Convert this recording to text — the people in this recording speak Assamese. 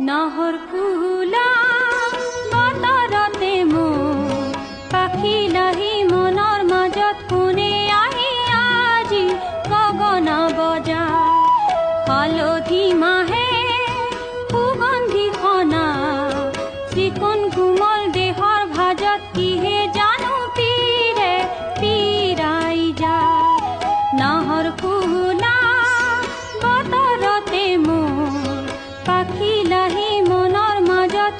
নাহৰ ফুলা বতৰতে মোৰ পাখি লাহি মনৰ মাজত কোনে আহি আজি গগনা বজা হালধি মাহে সুগন্ধি খনা চিকুণ কোমল দেহৰ ভাজত কিহে জানো পীৰে পীৰাই যায় নাহৰ ফুলা বতৰতে মোৰ পাখি লাহি মনৰ মাজত